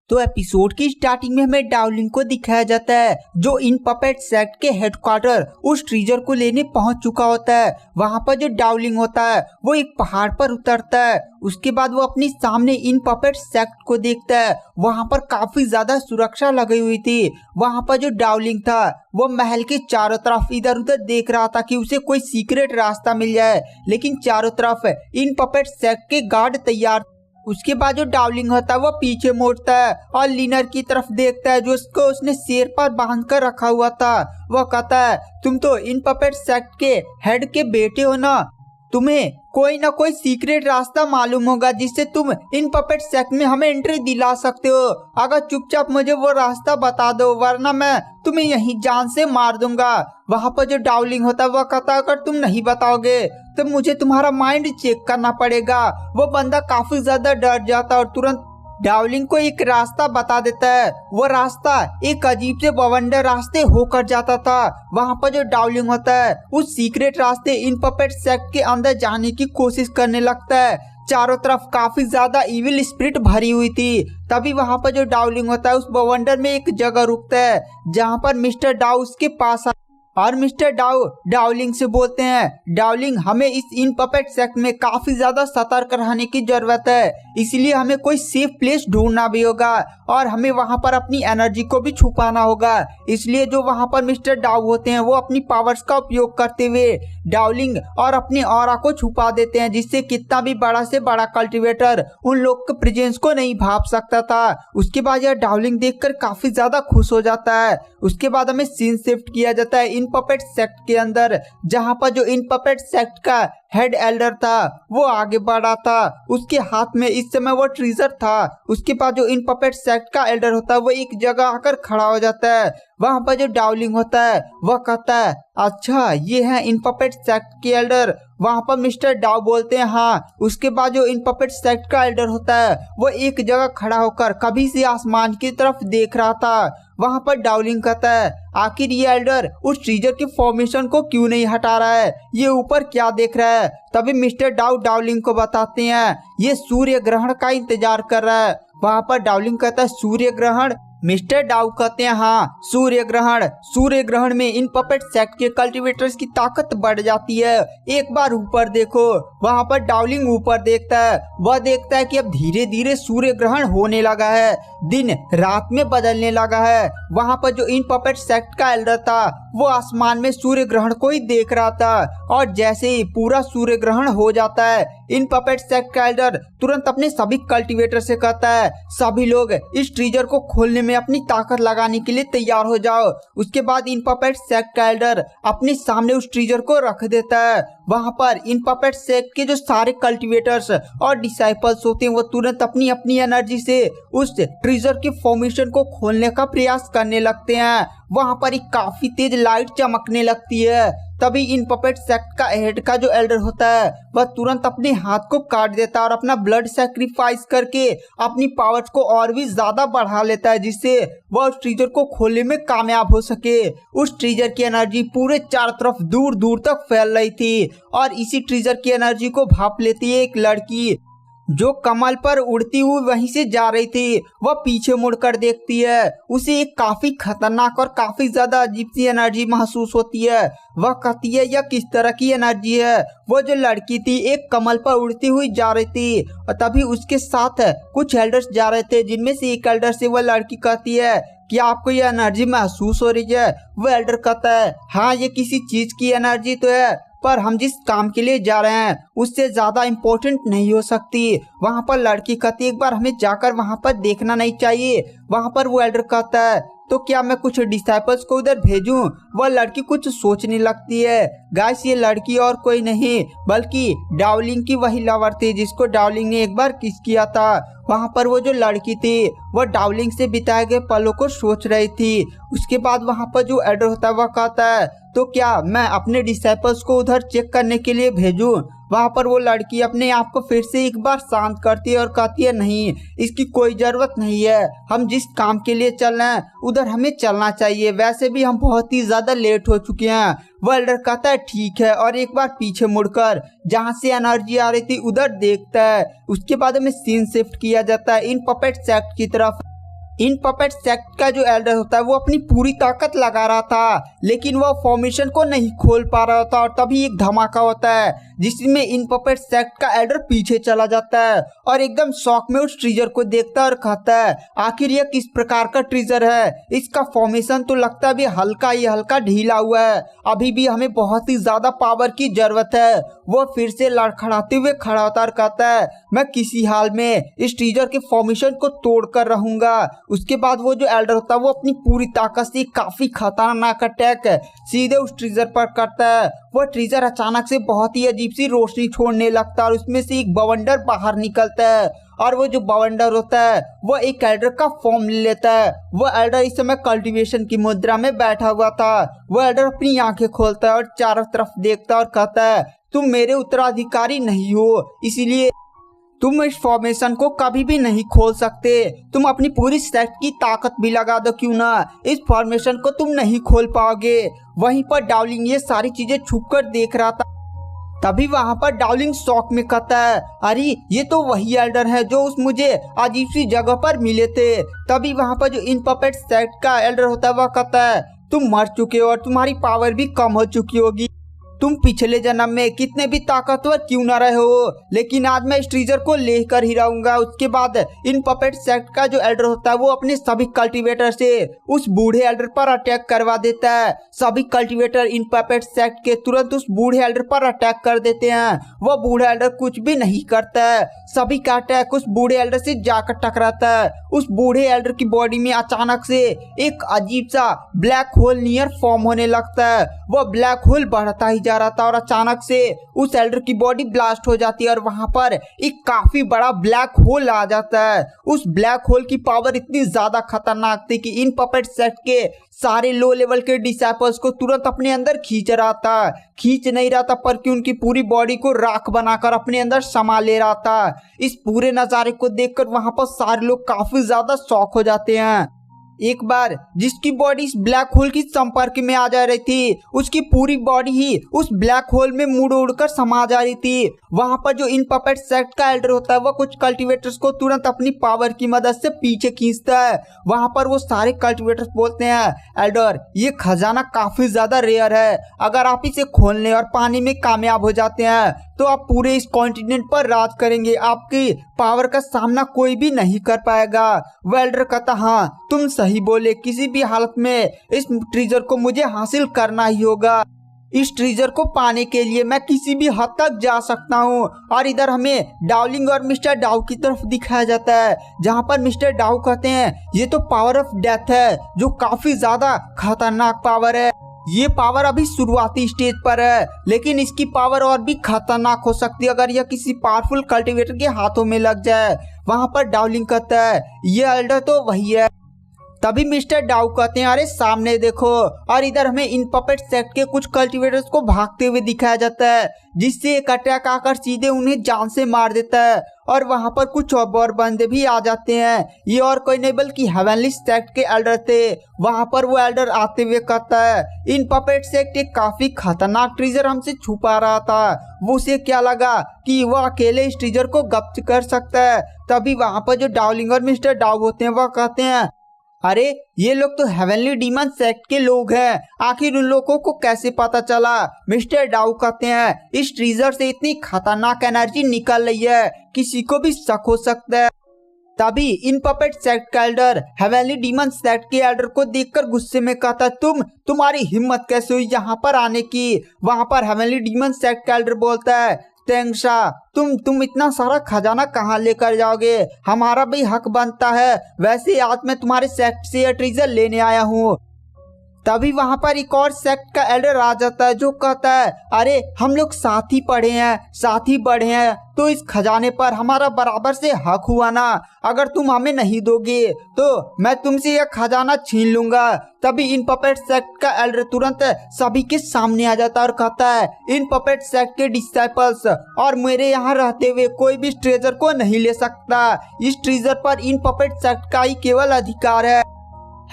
तो एपिसोड की स्टार्टिंग में हमें डाउलिंग को दिखाया जाता है जो इन पपेट सेक्ट के हेडक्वार्टर उस ट्रीजर को लेने पहुंच चुका होता है। वहां पर जो डाउलिंग होता है वो एक पहाड़ पर उतरता है। उसके बाद वो अपनी सामने इन पपेट सेक्ट को देखता है। वहां पर काफी ज्यादा सुरक्षा लगी हुई थी। वहां पर जो डाउलिंग था वो महल के चारों तरफ इधर उधर देख रहा था कि उसे कोई सीक्रेट रास्ता मिल जाए, लेकिन चारों तरफ इन पपेट सेक्ट के गार्ड तैयार। उसके बाद जो डाउलिंग होता है वो पीछे मोड़ता है और लिनर की तरफ देखता है जो उसने शेर पर बांध कर रखा हुआ था। वो कहता है, तुम तो इन पपेट सेक्ट के हेड के बेटे हो ना, तुम्हें कोई ना कोई सीक्रेट रास्ता मालूम होगा जिससे तुम इन पपेट सेक्ट में हमें एंट्री दिला सकते हो। अगर चुपचाप मुझे वो रास्ता बता दो वरना मैं तुम्हें यहीं जान से मार दूंगा। वहां पर जो डाउलिंग होता है वो कहता है, अगर तुम नहीं बताओगे तो मुझे तुम्हारा माइंड चेक करना पड़ेगा। वो बंदा काफी ज्यादा डर जाता है और तुरंत डाउलिंग को एक रास्ता बता देता है। वो रास्ता एक अजीब से बवंडर रास्ते होकर जाता था। वहां पर जो डाउलिंग होता है उस सीक्रेट रास्ते इन पपेट सेक्ट के अंदर जाने की कोशिश करने लगता है। चारों तरफ काफी ज्यादा इविल स्पिरिट भरी हुई थी। तभी वहां पर जो डाउलिंग होता है उस बवंडर में एक जगह रुकता है जहां पर मिस्टर डाउ उसके पास और मिस्टर डाउ डाउलिंग से बोलते हैं, डाउलिंग हमें इस इन पपेट सेक्ट में काफी ज्यादा सतर्क रहने की जरूरत है, इसलिए हमें कोई सेफ प्लेस ढूंढना भी होगा और हमें वहां पर अपनी एनर्जी को भी छुपाना होगा। इसलिए जो वहां पर मिस्टर डाउ होते हैं वो अपनी पावर्स का उपयोग करते हुए डाउलिंग और अपनी ऑरा को छुपा देते हैं, जिससे कितना भी बड़ा से बड़ा कल्टीवेटर उन लोग के प्रेजेंस को नहीं भाप सकता था। उसके बाद यह डाउलिंग देखकर काफी ज्यादा खुश हो जाता है। उसके बाद हमें सीन शिफ्ट किया जाता है इन पपेट सेक्ट के अंदर, जहां पर जो इन पपेट सेक्ट का हेड एल्डर था वो आगे बढ़ा था। उसके हाथ में इस समय वो ट्रीजर था। उसके बाद जो इन पपेट सेक्ट का एल्डर होता है वो एक जगह आकर खड़ा हो जाता है। वहां पर जो डाउलिंग होता है वह कहता है, अच्छा ये है इन पपेट सेक्ट के एल्डर। वहां पर मिस्टर डाउ बोलते हैं, हाँ। उसके बाद जो इन पपेट सेक्ट का एल्डर होता है वो एक जगह खड़ा होकर कभी से आसमान की तरफ देख रहा था। वहां पर डाउलिंग कहता है, आखिर ये एल्डर उस ट्रीजर के फॉर्मेशन को क्यों नहीं हटा रहा है, ये ऊपर क्या देख रहा है। तभी मिस्टर डाउ डाउलिंग को बताते हैं, ये सूर्य ग्रहण का इंतजार कर रहा है। वहां पर डाउलिंग कहता है, सूर्य ग्रहण। मिस्टर डाउ कहते हैं, हाँ सूर्य ग्रहण में इन पपेट सेक्ट के कल्टीवेटर्स की ताकत बढ़ जाती है। एक बार ऊपर देखो। वहां पर डाउलिंग ऊपर देखता है। वह देखता है कि अब धीरे धीरे सूर्य ग्रहण होने लगा है, दिन रात में बदलने लगा है। वहां पर जो इन पपेट सेक्ट का एल्डर था वो आसमान में सूर्य ग्रहण को ही देख रहा था और जैसे ही पूरा सूर्य ग्रहण हो जाता है इन पपेट सेक्ट का एल्डर तुरंत अपने सभी कल्टीवेटर से कहता है, सभी लोग इस ट्रीजर को खोलने में अपनी ताकत लगाने के लिए तैयार हो जाओ। उसके बाद इन पपेट सेक्ट का एल्डर अपने सामने उस ट्रीजर को रख देता है। वहां पर इन पपेट सेक्ट के जो सारे कल्टीवेटर्स और डिसाइपल्स होते हैं वो तुरंत अपनी अपनी एनर्जी से उस ट्रीजर के फॉर्मेशन को खोलने का प्रयास करने लगते हैं। वहां पर एक काफी तेज लाइट चमकने लगती है। तभी इन पपेट सेक्ट का हेड का जो एल्डर होता है वह तुरंत अपने हाथ को काट देता है और अपना ब्लड सैक्रिफाइस करके अपनी पावर्स को और भी ज्यादा बढ़ा लेता है, जिससे वह उस ट्रीजर को खोलने में कामयाब हो सके। उस ट्रीजर की एनर्जी पूरे चारों तरफ दूर दूर तक फैल रही थी और इसी ट्रीजर की एनर्जी को भाप लेती है एक लड़की जो कमल पर उड़ती हुई वहीं से जा रही थी। वह पीछे मुड़कर देखती है, उसे एक काफी खतरनाक और काफी ज्यादा अजीब सी एनर्जी महसूस होती है। वह कहती है, यह किस तरह की एनर्जी है। वो जो लड़की थी एक कमल पर उड़ती हुई जा रही थी और तभी उसके साथ कुछ एल्डर्स जा रहे थे, जिनमें से एक एल्डर से वह लड़की कहती है, क्या आपको यह एनर्जी महसूस हो रही है। वो एल्डर कहता है, हाँ ये किसी चीज की एनर्जी तो है, पर हम जिस काम के लिए जा रहे हैं उससे ज्यादा इम्पोर्टेंट नहीं हो सकती। वहां पर लड़की कहती, एक बार हमें जाकर वहां पर देखना नहीं चाहिए। वहां पर वो एल्डर कहता है, तो क्या मैं कुछ डिसाइपल्स को उधर भेजूं। वह लड़की कुछ सोचने लगती है। गाइस ये लड़की और कोई नहीं बल्कि डाउलिंग की वही लवर थी जिसको डाउलिंग ने एक बार किस किया था। वहां पर वो जो लड़की थी वह डाउलिंग से बिताए गए पलों को सोच रही थी। उसके बाद वहां पर जो एल्डर होता है वह कहता है, तो क्या मैं अपने डिसाइपल्स को उधर चेक करने के लिए भेजूं। वहां पर वो लड़की अपने आप को फिर से एक बार शांत करती है और कहती है, नहीं इसकी कोई जरूरत नहीं है, हम जिस काम के लिए चल रहे हैं उधर हमें चलना चाहिए, वैसे भी हम बहुत ही ज्यादा लेट हो चुके हैं। वो एल्डर कहता है ठीक है और एक बार पीछे मुड़कर जहां से एनर्जी आ रही थी उधर देखता है। उसके बाद में सीन शिफ्ट किया जाता है इन पपेट सेक्ट की तरफ। इन पपेट सेक्ट का जो एल्डर होता है वो अपनी पूरी ताकत लगा रहा था, लेकिन वो फॉर्मेशन को नहीं खोल पा रहा था। और तभी एक धमाका होता है जिसमें इन पपेट सेक्ट का एल्डर पीछे चला जाता है और एकदम शॉक में उस ट्रीजर को देखता है और कहता है आखिर यह किस प्रकार का ट्रीजर है, इसका फॉर्मेशन तो लगता है भी हल्का ढीला हुआ है, अभी भी हमें बहुत ही ज्यादा पावर की जरूरत है। वो फिर से लड़खड़ाते हुए खड़ा होता और कहता है मैं किसी हाल में इस ट्रीजर के फॉर्मेशन को तोड़ कर रहूंगा। उसके बाद वो जो एल्डर होता है वो अपनी पूरी ताकत से काफी खतरनाक अटैक सीधे उस ट्रीजर पर करता है। वो ट्रीजर अचानक से बहुत ही अजीब सी रोशनी छोड़ने लगता है और उसमें से एक बवंडर बाहर निकलता है और वो जो बवंडर होता है वो एक एल्डर का फॉर्म ले लेता है। वो एल्डर इस समय कल्टीवेशन की मुद्रा में बैठा हुआ था। वो एल्डर अपनी आंखें खोलता है और चारों तरफ देखता है और कहता है तुम मेरे उत्तराधिकारी नहीं हो, इसीलिए तुम इस फॉर्मेशन को कभी भी नहीं खोल सकते। तुम अपनी पूरी सेक्ट की ताकत भी लगा दो क्यों ना, इस फॉर्मेशन को तुम नहीं खोल पाओगे। वहीं पर डाउलिंग ये सारी चीजें छुप कर देख रहा था। तभी वहां पर डाउलिंग शॉक में कहता है अरे ये तो वही एल्डर है जो उस मुझे अजीब सी जगह पर मिले थे। तभी वहां पर जो इन पपेट सेक्ट का एल्डर होता है वह कहता है तुम मर चुके हो और तुम्हारी पावर भी कम हो चुकी होगी। तुम पिछले जन्म में कितने भी ताकतवर क्यों ना रहे हो, लेकिन आज मैं इस ट्रीजर को लेकर ही रहूंगा। उसके बाद इन पपेट सेक्ट का जो एल्डर होता है वो अपने सभी कल्टीवेटर से उस बूढ़े एल्डर पर अटैक करवा देता है। सभी कल्टीवेटर इन पपेट सेक्ट के तुरंत उस बूढ़े एल्डर पर अटैक कर देते हैं। वह बूढ़ा एल्डर कुछ भी नहीं करता है, सभी का अटैक उस बूढ़े एल्डर से जाकर टकराता है। उस बूढ़े एल्डर की बॉडी में अचानक से एक अजीब सा ब्लैक होल नियर फॉर्म होने लगता है। वह ब्लैक होल बढ़ता ही जा रहा था और अचानक से उस एल्डर की बॉडी ब्लास्ट हो जाती है और वहां पर एक काफी बड़ा ब्लैक होल आ जाता है। उस ब्लैक होल की पावर इतनी ज्यादा खतरनाक थी कि इन पपेट सेक्ट के सारे लो लेवल के डिसाइपल्स को तुरंत अपने अंदर खींच रहा था। खींच नहीं रहा था पर कि उनकी पूरी बॉडी को राख बनाकर अपने अंदर समा ले रहा था। इस पूरे नजारे को देखकर वहां पर सारे लोग काफी ज्यादा शॉक हो जाते हैं। एक बार जिसकी बॉडी इस ब्लैक होल की संपर्क में आ जा रही थी उसकी पूरी बॉडी ही उस ब्लैक होल में मुड़ उड़कर समा जा रही थी। वहां पर जो इन पपेट सेक्ट का एल्डर होता है वह कुछ कल्टीवेटर्स को तुरंत अपनी पावर की मदद से पीछे खींचता है। वहां पर वो सारे कल्टीवेटर्स बोलते हैं एल्डर ये खजाना काफी ज्यादा रेयर है, अगर आप इसे खोलने और पाने में कामयाब हो जाते हैं तो आप पूरे इस कॉन्टिनेंट पर राज करेंगे, आपकी पावर का सामना कोई भी नहीं कर पाएगा। वेल्डर कहता हाँ तुम सही बोले, किसी भी हालत में इस ट्रीजर को मुझे हासिल करना ही होगा। इस ट्रीजर को पाने के लिए मैं किसी भी हद तक जा सकता हूँ। और इधर हमें डाउलिंग और मिस्टर डाउ की तरफ दिखाया जाता है जहाँ पर मिस्टर डाउ कहते हैं ये तो पावर ऑफ डेथ है जो काफी ज्यादा खतरनाक पावर है। ये पावर अभी शुरुआती स्टेज पर है लेकिन इसकी पावर और भी खतरनाक हो सकती है अगर यह किसी पावरफुल कल्टीवेटर के हाथों में लग जाए। वहां पर डाउलिंग कहता है ये एल्डर तो वही है। तभी मिस्टर डाउ कहते हैं अरे सामने देखो, और इधर हमें इन पपेट सेक्ट के कुछ कल्टीवेटर्स को भागते हुए दिखाया जाता है जिससे एक अटैक आकर सीधे उन्हें जान से मार देता है। और वहां पर कुछ और बंदे भी आ जाते हैं, ये और कोई नहीं बल्कि हेवनली सेक्ट के एल्डर थे। वहां पर वो एल्डर आते हुए कहता है इन पपेट सेक्ट एक काफी खतरनाक ट्रीजर हमसे छुपा रहा था, वो उसे क्या लगा कि वो अकेले इस ट्रीजर को जब्त कर सकता है। तभी वहां पर जो डाउलिंग और मिस्टर डाउ होते हैं वह कहते हैं अरे ये लोग तो हेवनली डीमन सेक्ट के लोग हैं, आखिर उन लोगों को कैसे पता चला। मिस्टर डाउ कहते हैं इस ट्रीजर से इतनी खतरनाक एनर्जी निकल रही है किसी को भी शक हो सकता है। तभी इन पपेट सेक्ट का एल्डर हेवनली डीमन सेक्ट के एल्डर को देखकर गुस्से में कहता तुम्हारी हिम्मत कैसे हुई यहाँ पर आने की। वहां पर हेवनली डीमन सेक्ट का एल्डर बोलता है तेंगशा तुम इतना सारा खजाना कहाँ लेकर जाओगे, हमारा भी हक बनता है, वैसे आज मैं तुम्हारे सेक्ट से यह ट्रीजर लेने आया हूँ। तभी वहां पर एक और सेक्ट का एल्डर आ जाता है जो कहता है अरे हम लोग साथ ही पढ़े हैं साथ ही बढ़े हैं तो इस खजाने पर हमारा बराबर से हक हुआ ना, अगर तुम हमें नहीं दोगे तो मैं तुमसे यह खजाना छीन लूंगा। तभी इन पपेट सेक्ट का एल्डर तुरंत सभी के सामने आ जाता है और कहता है इन पपेट सेक्ट के डिसाइपल्स और मेरे यहाँ रहते हुए कोई भी इस ट्रेजर को नहीं ले सकता, इस ट्रेजर पर इन पपेट सेक्ट का ही केवल अधिकार है।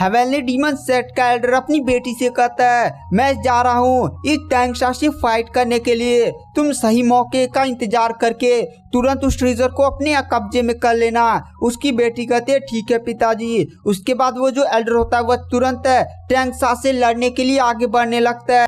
हेवनली डीमन सेट का एल्डर अपनी बेटी से कहता है, मैं जा रहा हूँ इस टैंक्सा से फाइट करने के लिए, तुम सही मौके का इंतजार करके तुरंत उस ट्रेजर को अपने कब्जे में कर लेना। उसकी बेटी कहती है ठीक है पिताजी। उसके बाद वो जो एल्डर होता है वह तुरंत टैंक्सा से लड़ने के लिए आगे बढ़ने लगता है।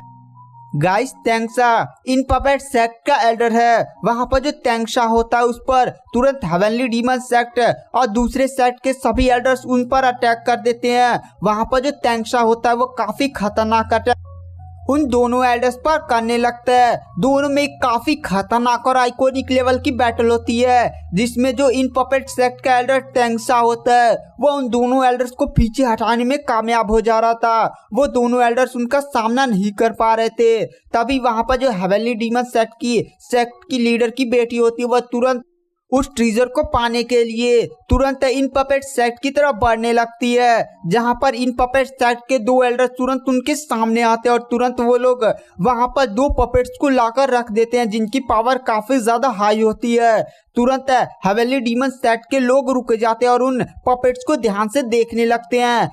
गाइस, टैंक्सा इन पपेट सेक्ट का एल्डर है। वहां पर जो टैंक्सा होता है उस पर तुरंत हेवनली डीमन सेक्ट और दूसरे सेक्ट के सभी एल्डर्स उन पर अटैक कर देते हैं। वहां पर जो टैंक्सा होता है वो काफी खतरनाक अटैक उन दोनों एल्डर्स पर करने लगता है। दोनों में एक काफी खतरनाक और आइकॉनिक लेवल की बैटल होती है, जिसमें जो इन पपेट सेक्ट का एल्डर टैंक्सा होता है वो उन दोनों एल्डर्स को पीछे हटाने में कामयाब हो जा रहा था। वो दोनों एल्डर्स उनका सामना नहीं कर पा रहे थे। तभी वहां पर जो हेवनली डीमन सेक्ट की लीडर की बेटी होती है वह तुरंत उस ट्रेजर को पाने के लिए तुरंत इन पपेट सेक्ट की तरफ बढ़ने लगती है, जहां पर इन पपेट सेक्ट के दो एल्डर्स तुरंत उनके सामने आते हैं और तुरंत वो लोग वहां पर दो पपेट्स को लाकर रख देते हैं जिनकी पावर काफी ज्यादा हाई होती है। तुरंत हेवनली डीमन सेक्ट के लोग रुक जाते हैं और उन पपेट्स को ध्यान से देखने लगते हैं।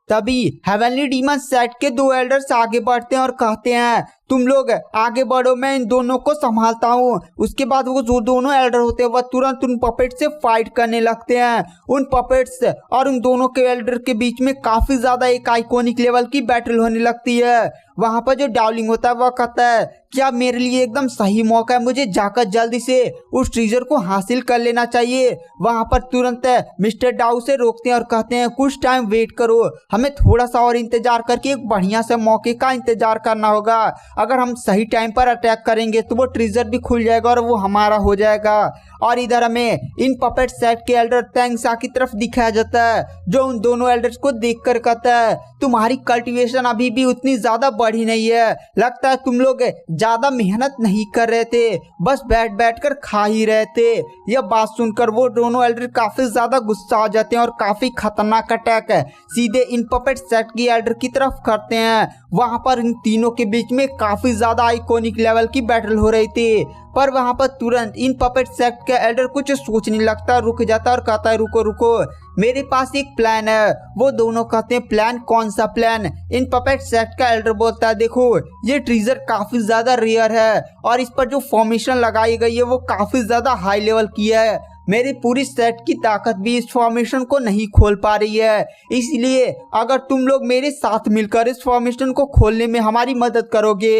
तभी हेवनली डीमन सेक्ट के दो एल्डर्स आगे बढ़ते हैं और कहते हैं, तुम लोग आगे बढ़ो, मैं इन दोनों को संभालता हूँ। उसके बाद वो जो दोनों एल्डर होते हैं वह तुरंत उन पपेट्स से फाइट करने लगते हैं। उन पपेट्स और उन दोनों के एल्डर के बीच में काफी ज्यादा एक आइकॉनिक लेवल की बैटल होने लगती है। वहां पर जो डाउलिंग होता है वह कहता है, क्या मेरे लिए एकदम सही मौका है, मुझे जाकर जल्दी से उस ट्रेजर को हासिल कर लेना चाहिए। वहां पर तुरंत मिस्टर डाउ से रोकते हैं और कहते हैं, कुछ टाइम वेट करो, हमें थोड़ा सा और इंतजार करके एक बढ़िया से मौके का इंतजार करना होगा। अगर हम सही टाइम पर अटैक करेंगे तो वो ट्रेजर भी खुल जाएगा और वो हमारा हो जाएगा। और इधर हमें इन पपेट सेक्ट के एल्डर टैंक्सा की तरफ दिखाया जाता है, जो उन दोनों एल्डर्स को देखकर कहता है, तुम्हारी कल्टीवेशन अभी भी उतनी ज्यादा बढ़ी नहीं है, लगता है तुम लोग ज्यादा मेहनत नहीं कर रहे थे, बस बैठ बैठ कर खा ही रहे थे। यह बात सुनकर वो दोनों एल्डर काफी ज्यादा गुस्सा आ जाते हैं और काफी खतरनाक अटैक सीधे इन पपेट सेक्ट की एल्डर की तरफ करते हैं। वहां पर इन तीनों के बीच में काफी ज्यादा आइकॉनिक लेवल की बैटल हो रही थी, पर वहां पर तुरंत इन पपेट सेक्ट का एल्डर कुछ सोचने लगता है, रुक जाता है और कहता है, रुको रुको, मेरे पास एक प्लान है। वो दोनों कहते हैं, प्लान? कौन सा प्लान? इन पपेट सेक्ट का एल्डर बोलता है, देखो ये ट्रेजर काफी ज्यादा रेयर है और इस पर जो फॉर्मेशन लगाई गई है वो काफी ज्यादा हाई लेवल की है। मेरी पूरी सेट की ताकत भी इस फॉर्मेशन को नहीं खोल पा रही है, इसलिए अगर तुम लोग मेरे साथ मिलकर इस फॉर्मेशन को खोलने में हमारी मदद करोगे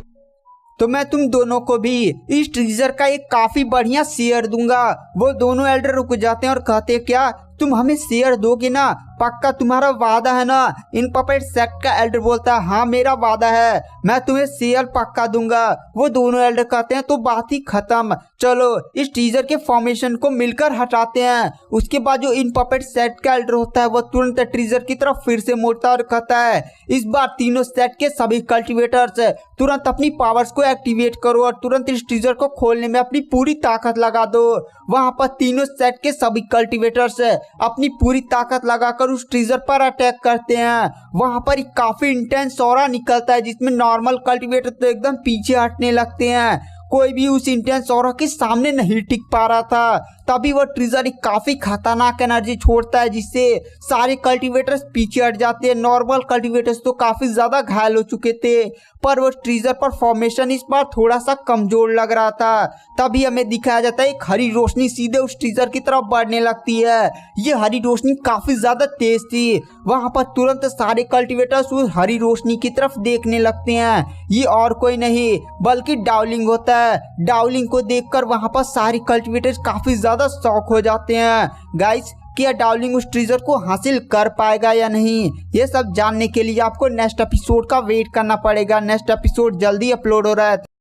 तो मैं तुम दोनों को भी इस ट्रेजर का एक काफी बढ़िया शेयर दूंगा। वो दोनों एल्डर रुक जाते हैं और कहते हैं, क्या तुम हमें शेयर दोगे ना? पक्का तुम्हारा वादा है ना? इन पपेट सेक्ट का एल्डर बोलता है, हाँ मेरा वादा है, मैं तुम्हें शेयर पक्का दूंगा। वो दोनों एल्डर कहते हैं, तो बात ही खत्म, चलो इस ट्रेजर के फॉर्मेशन को मिलकर हटाते हैं। उसके बाद जो इन पपेट सेक्ट का एल्डर होता है वो तुरंत ट्रेजर की तरफ फिर से मुड़ता और कहता है, इस बार तीनों सेट के सभी कल्टीवेटर्स तुरंत अपनी पावर्स को एक्टिवेट करो और तुरंत इस ट्रेजर को खोलने में अपनी पूरी ताकत लगा दो। वहां पर तीनों सेट के सभी कल्टीवेटर्स अपनी पूरी ताकत लगाकर उस ट्रेजर पर अटैक करते हैं। वहां पर एक काफी इंटेंस ऑरा निकलता है जिसमें नॉर्मल कल्टीवेटर तो एकदम पीछे हटने लगते हैं। कोई भी उस इंटेंस ऑरा के सामने नहीं टिक पा रहा था। तभी वो ट्रेजर एक काफी खतरनाक एनर्जी छोड़ता है जिससे सारे कल्टीवेटर्स पीछे हट जाते हैं। नॉर्मल कल्टीवेटर्स तो काफी ज्यादा घायल हो चुके थे, पर वो ट्रेजर पर फॉर्मेशन इस बार थोड़ा सा कमजोर लग रहा था। तभी हमें दिखाया जाता है, एक हरी रोशनी सीधे उस ट्रेजर की तरफ बढ़ने लगती है। ये हरी रोशनी काफी ज्यादा तेज थी। वहां पर तुरंत सारे कल्टीवेटर्स उस हरी रोशनी की तरफ देखने लगते हैं। ये और कोई नहीं बल्कि डाउलिंग होता है। डाउलिंग को देखकर वहां पर सारे कल्टीवेटर्स काफी ज्यादा शॉक हो जाते हैं। गाइस, क्या डाउलिंग उस ट्रेजर को हासिल कर पाएगा या नहीं, ये सब जानने के लिए आपको नेक्स्ट एपिसोड का वेट करना पड़ेगा। नेक्स्ट एपिसोड जल्दी अपलोड हो रहा है।